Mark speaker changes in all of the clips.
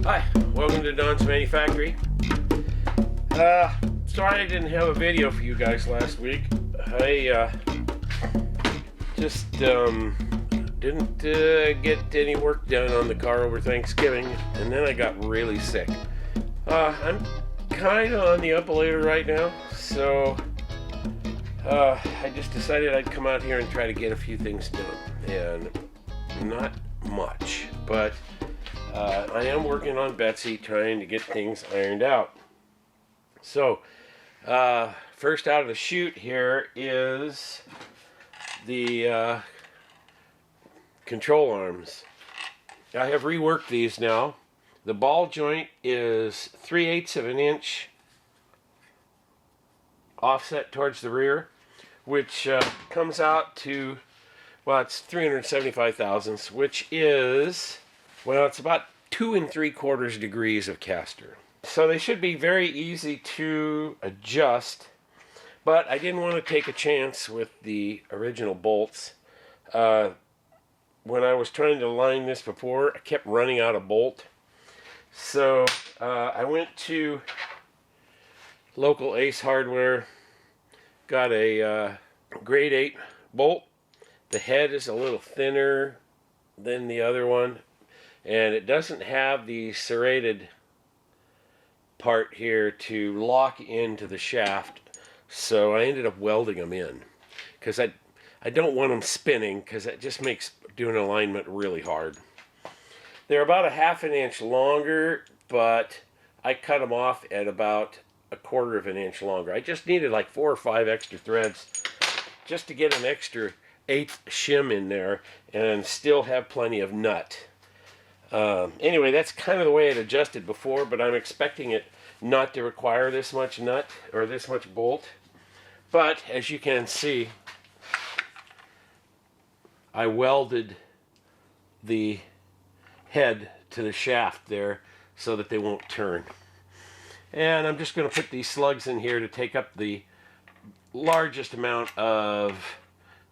Speaker 1: Hi, welcome to Don's Manufactory. Sorry I didn't have a video for you guys last week. I just didn't get any work done on the car over Thanksgiving, and then I got really sick. I'm kind of on the up later right now, so I just decided I'd come out here and try to get a few things done, and not much, but I am working on Betsy, trying to get things ironed out. So, first out of the chute here is the control arms. I have reworked these now. The ball joint is 3/8 of an inch offset towards the rear, which comes out to, well, it's 375 thousandths, which is, well, it's about 2 3/4 degrees of caster. So they should be very easy to adjust, but I didn't want to take a chance with the original bolts. When I was trying to line this before, I kept running out of bolt. So I went to local Ace Hardware, got a grade 8 bolt. The head is a little thinner than the other one, and it doesn't have the serrated part here to lock into the shaft, so I ended up welding them in because I don't want them spinning, because that just makes doing alignment really hard. They're about a 1/2 inch longer, but I cut them off at about 1/4 inch longer. I just needed like 4 or 5 extra threads just to get an extra 1/8 shim in there and still have plenty of nut. Anyway, that's kind of the way it adjusted before, but I'm expecting it not to require this much nut or this much bolt. But as you can see, I welded the head to the shaft there so that they won't turn. And I'm just going to put these slugs in here to take up the largest amount of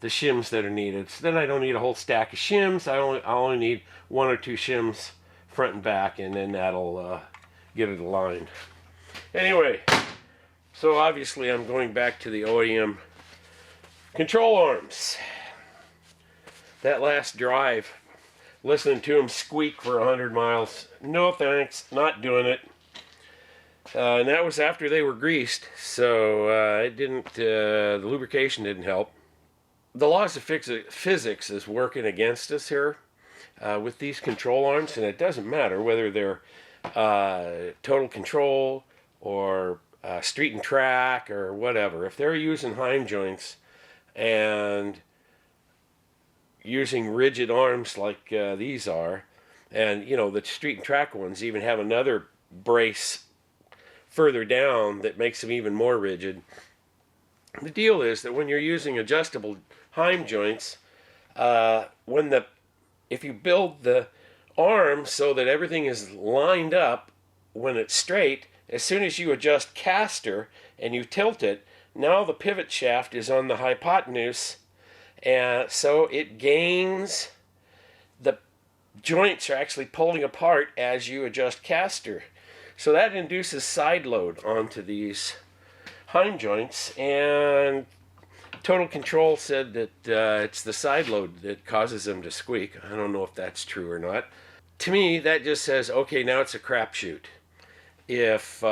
Speaker 1: the shims that are needed. So then I don't need a whole stack of shims. I only need 1 or 2 shims front and back, and then that'll get it aligned. Anyway, so obviously I'm going back to the OEM control arms. That last drive, listening to them squeak for 100 miles, no thanks, not doing it. And that was after they were greased, so it didn't. The lubrication didn't help. The laws of physics is working against us here with these control arms, and it doesn't matter whether they're total control or street and track or whatever. If they're using Heim joints and using rigid arms like these are, and you know, the street and track ones even have another brace further down that makes them even more rigid. The deal is that when you're using adjustable Heim joints, if you build the arm so that everything is lined up when it's straight, as soon as you adjust caster and you tilt it, now the pivot shaft is on the hypotenuse, and so it gains, the joints are actually pulling apart as you adjust caster. So that induces side load onto these Heim joints, and Total Control said that it's the side load that causes them to squeak. I don't know if that's true or not. To me, that just says, okay, now it's a crapshoot. If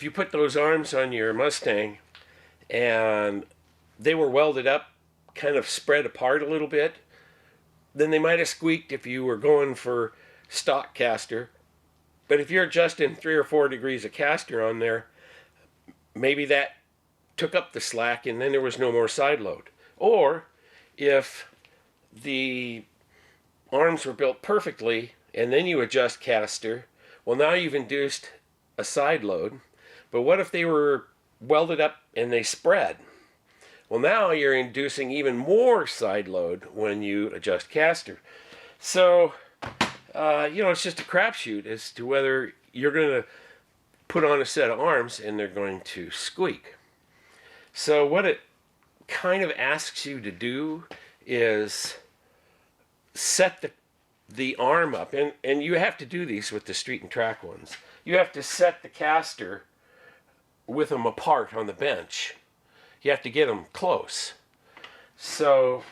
Speaker 1: you put those arms on your Mustang and they were welded up, kind of spread apart a little bit, then they might have squeaked if you were going for stock caster. But if you're adjusting 3 or 4 degrees of caster on there, maybe that took up the slack and then there was no more side load. Or if the arms were built perfectly and then you adjust caster, well, now you've induced a side load. But what if they were welded up and they spread? Well, now you're inducing even more side load when you adjust caster. So you know, it's just a crapshoot as to whether you're going to put on a set of arms and they're going to squeak. So what it kind of asks you to do is set the arm up, and you have to do these with the street and track ones. You have to set the caster with them apart on the bench. You have to get them close. So,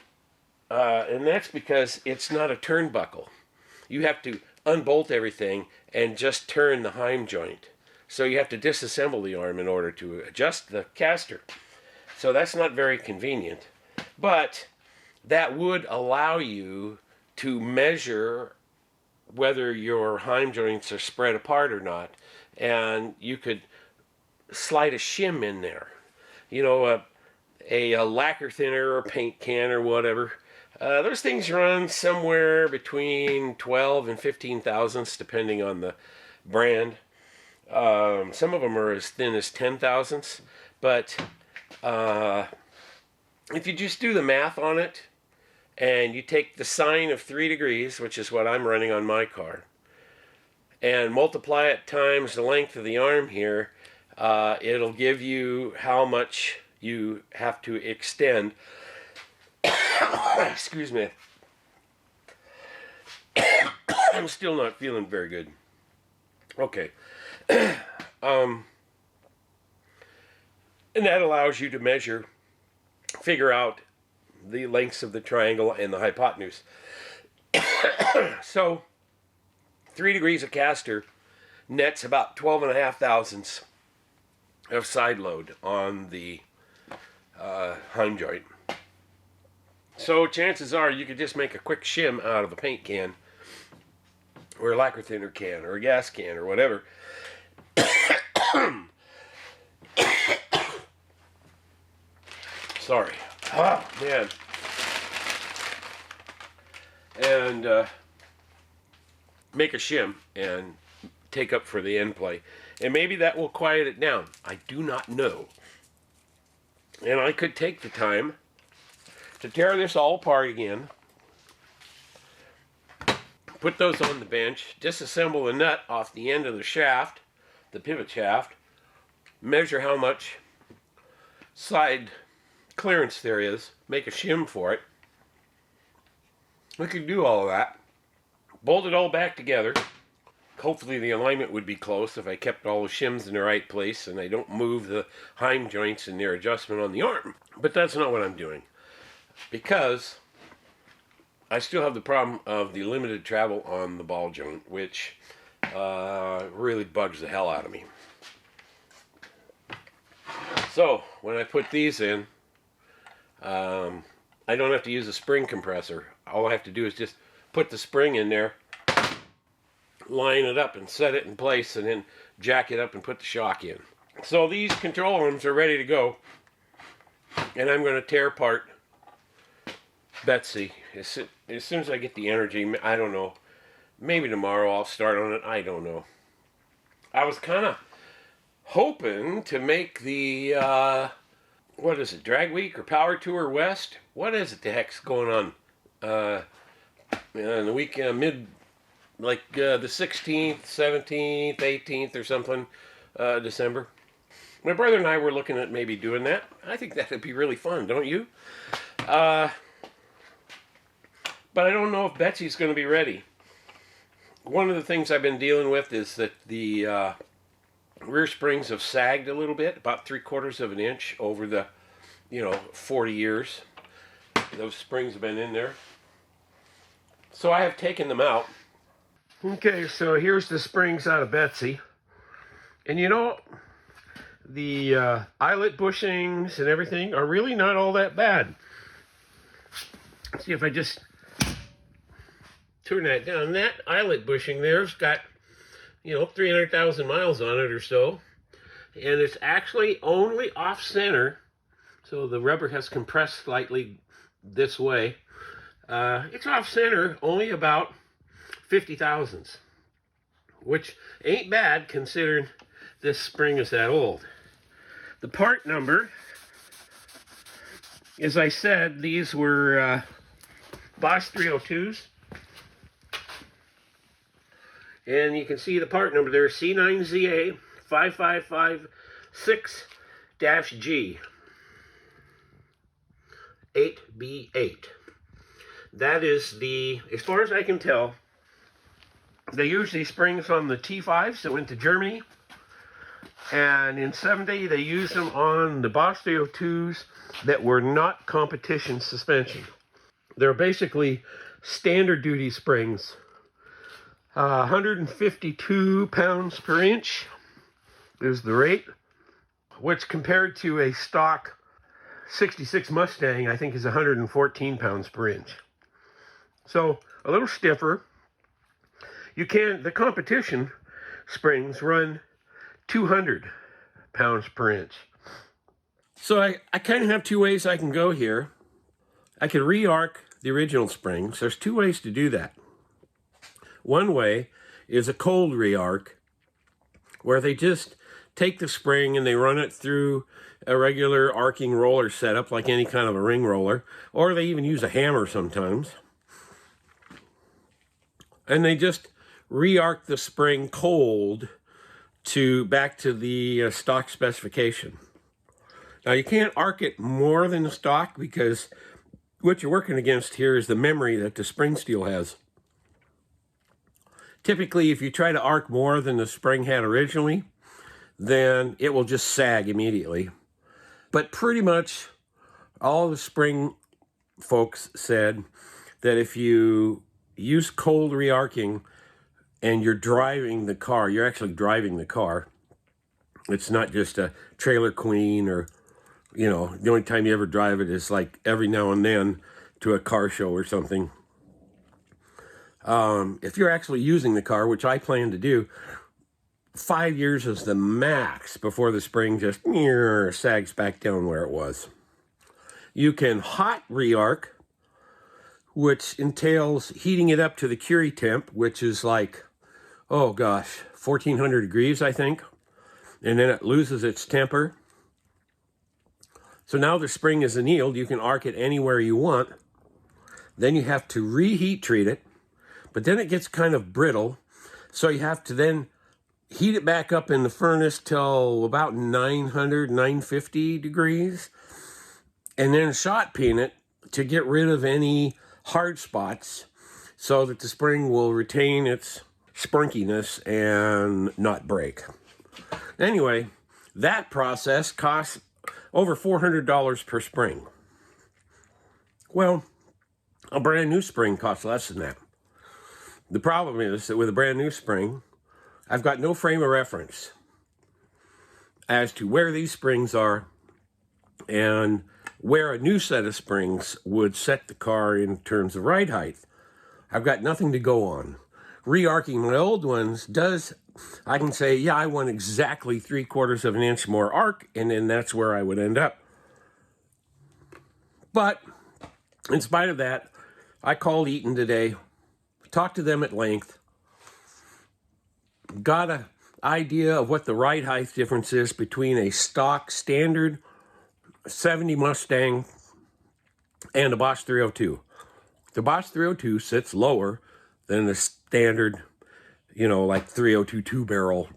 Speaker 1: and that's because it's not a turnbuckle. You have to unbolt everything and just turn the heim joint. So you have to disassemble the arm in order to adjust the caster. So that's not very convenient. But that would allow you to measure whether your heim joints are spread apart or not. And you could slide a shim in there. You know, a lacquer thinner or paint can or whatever. Those things run somewhere between 12 and 15 thousandths depending on the brand. Some of them are as thin as 10 thousandths. But if you just do the math on it, and you take the sine of 3 degrees, which is what I'm running on my car, and multiply it times the length of the arm here, it'll give you how much you have to extend. Excuse me. I'm still not feeling very good. Okay. And that allows you to measure, figure out the lengths of the triangle and the hypotenuse. So 3 degrees of caster nets about 12.5 thousandths of side load on the heim joint. So chances are you could just make a quick shim out of a paint can or a lacquer thinner can or a gas can or whatever. Sorry. Oh, man. And make a shim and take up for the end play. And maybe that will quiet it down. I do not know. And I could take the time to tear this all apart again, put those on the bench, disassemble the nut off the end of the shaft, the pivot shaft, measure how much side clearance there is, make a shim for it. We could do all of that, bolt it all back together. Hopefully the alignment would be close if I kept all the shims in the right place and I don't move the heim joints in their adjustment on the arm. But that's not what I'm doing, because I still have the problem of the limited travel on the ball joint, which really bugs the hell out of me. So when I put these in, I don't have to use a spring compressor. All I have to do is just put the spring in there, line it up and set it in place, and then jack it up and put the shock in. So these control arms are ready to go, and I'm going to tear apart Betsy as soon as I get the energy. I don't know, maybe tomorrow I'll start on it. I don't know. I was kind of hoping to make the what is it, Drag Week or Power Tour West? What is it the heck's going on in the week mid, like the 16th, 17th, 18th or something, December. My brother and I were looking at maybe doing that. I think that would be really fun, don't you? But I don't know if Betsy's going to be ready. One of the things I've been dealing with is that the rear springs have sagged a little bit, about 3/4 of an inch over the, 40 years. Those springs have been in there. So I have taken them out. Okay, so here's the springs out of Betsy. And the eyelet bushings and everything are really not all that bad. Let's see if I just turn that down. That eyelet bushing there's got 300,000 miles on it or so, and it's actually only off center, so the rubber has compressed slightly this way. It's off center only about 50 thousandths, which ain't bad considering this spring is that old. The part number, as I said, these were Boss 302s. And you can see the part number there, C9ZA 5556-G 8B8. That is the, as far as I can tell, They use these springs on the T5s that went to Germany. And in 70, they used them on the Boss 302s that were not competition suspension. They're basically standard duty springs. 152 pounds per inch is the rate, which compared to a stock 66 Mustang, I think is 114 pounds per inch. So a little stiffer. The competition springs run 200 pounds per inch. So I kind of have two ways I can go here. I could re-arc the original springs. There's two ways to do that. One way is a cold re-arc, where they just take the spring and they run it through a regular arcing roller setup, like any kind of a ring roller, or they even use a hammer sometimes. And they just re-arc the spring cold back to the stock specification. Now you can't arc it more than the stock, because what you're working against here is the memory that the spring steel has. Typically, if you try to arc more than the spring had originally, then it will just sag immediately. But pretty much all the spring folks said that if you use cold re-arcing and you're driving the car, you're actually driving the car. It's not just a trailer queen, or, you know, the only time you ever drive it is like every now and then to a car show or something. If you're actually using the car, which I plan to do, 5 years is the max before the spring just sags back down where it was. You can hot re-arc, which entails heating it up to the Curie temp, which is like, oh gosh, 1400 degrees, I think. And then it loses its temper. So now the spring is annealed. You can arc it anywhere you want. Then you have to reheat treat it. But then it gets kind of brittle, so you have to then heat it back up in the furnace till about 900, 950 degrees, and then shot peen it to get rid of any hard spots so that the spring will retain its sprunkiness and not break. Anyway, that process costs over $400 per spring. Well, a brand new spring costs less than that. The problem is that with a brand new spring, I've got no frame of reference as to where these springs are and where a new set of springs would set the car in terms of ride height. I've got nothing to go on. Re-arcing my old ones I can say, yeah, I want exactly 3/4 of an inch more arc, and then that's where I would end up. But in spite of that, I called Eaton today, talked to them at length, got an idea of what the ride height difference is between a stock standard 70 Mustang and a Boss 302. The Boss 302 sits lower than the standard, you know, like 302 two-barrel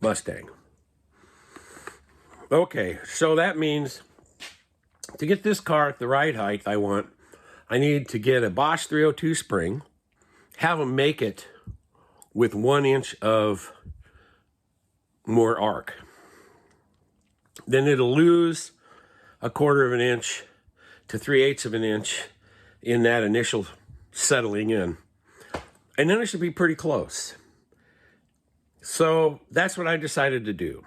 Speaker 1: Mustang. Okay, so that means to get this car at the ride height I need to get a Boss 302 spring, have them make it with 1 inch of more arc. Then it'll lose 1/4 of an inch to 3/8 of an inch in that initial settling in. And then it should be pretty close. So that's what I decided to do.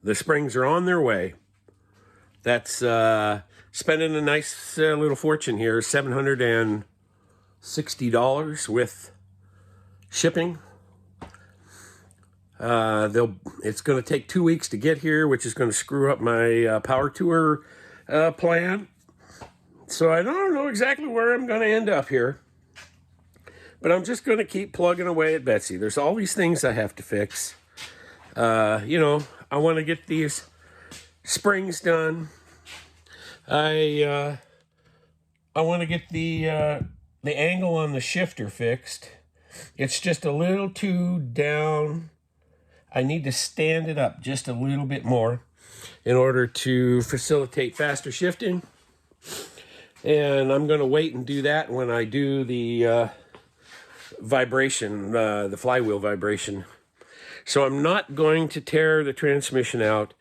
Speaker 1: The springs are on their way. That's spending a nice little fortune here, $760 with shipping. It's going to take 2 weeks to get here, which is going to screw up my power tour plan. So I don't know exactly where I'm going to end up here. But I'm just going to keep plugging away at Betsy. There's all these things I have to fix. You know, I want to get these springs done. I want to get the angle on the shifter fixed. It's just a little too down. I need to stand it up just a little bit more in order to facilitate faster shifting. And I'm going to wait and do that when I do the vibration, the flywheel vibration. So I'm not going to tear the transmission out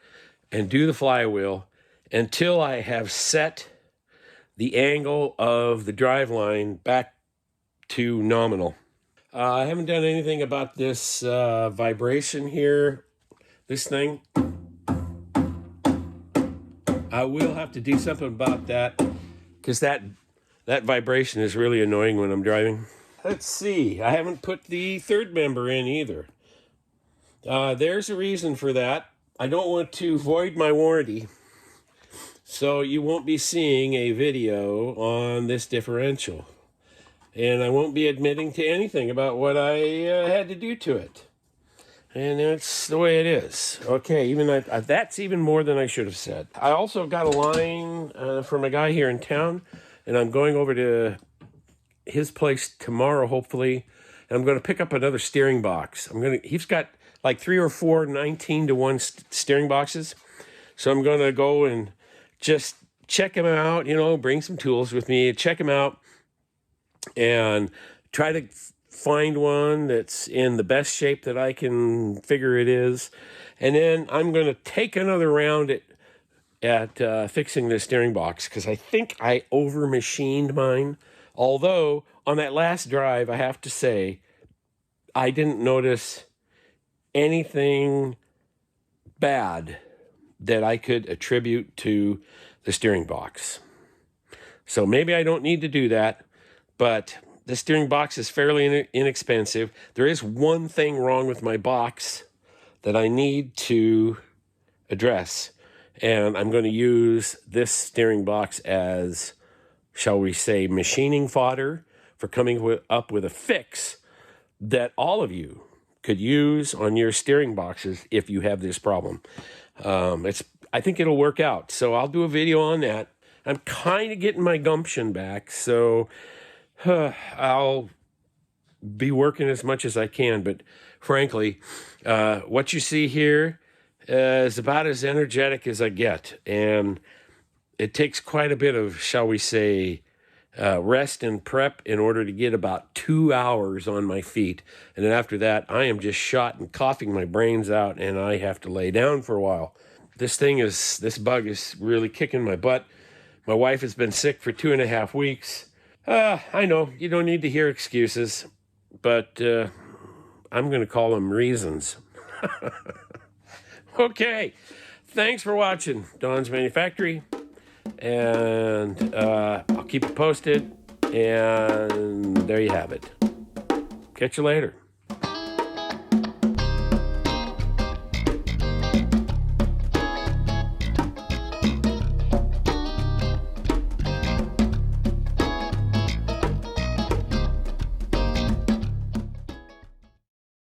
Speaker 1: and do the flywheel until I have set the angle of the driveline back to nominal. I haven't done anything about this vibration here, this thing. I will have to do something about that, because that vibration is really annoying when I'm driving. Let's see, I haven't put the third member in either. There's a reason for that. I don't want to void my warranty, so you won't be seeing a video on this differential. And I won't be admitting to anything about what I had to do to it. And that's the way it is. Okay, even that's even more than I should have said. I also got a line from a guy here in town, and I'm going over to his place tomorrow, hopefully. And I'm going to pick up another steering box. He's got like 3 or 4 19-to-1 steering boxes. So I'm going to go and just check him out, bring some tools with me, check him out, and try to find one that's in the best shape that I can figure it is. And then I'm going to take another round at fixing the steering box, because I think I over-machined mine. Although, on that last drive, I have to say, I didn't notice anything bad that I could attribute to the steering box. So maybe I don't need to do that. But the steering box is fairly inexpensive. There is one thing wrong with my box that I need to address. And I'm going to use this steering box as, shall we say, machining fodder for coming up with a fix that all of you could use on your steering boxes if you have this problem. I think it'll work out. So I'll do a video on that. I'm kind of getting my gumption back, so I'll be working as much as I can, but frankly, what you see here is about as energetic as I get, and it takes quite a bit of, shall we say, rest and prep in order to get about 2 hours on my feet, and then after that, I am just shot and coughing my brains out, and I have to lay down for a while. This bug is really kicking my butt. My wife has been sick for 2.5 weeks. I know, you don't need to hear excuses, but I'm going to call them reasons. Okay, thanks for watching Don's Manufactory, and I'll keep you posted, and there you have it. Catch you later.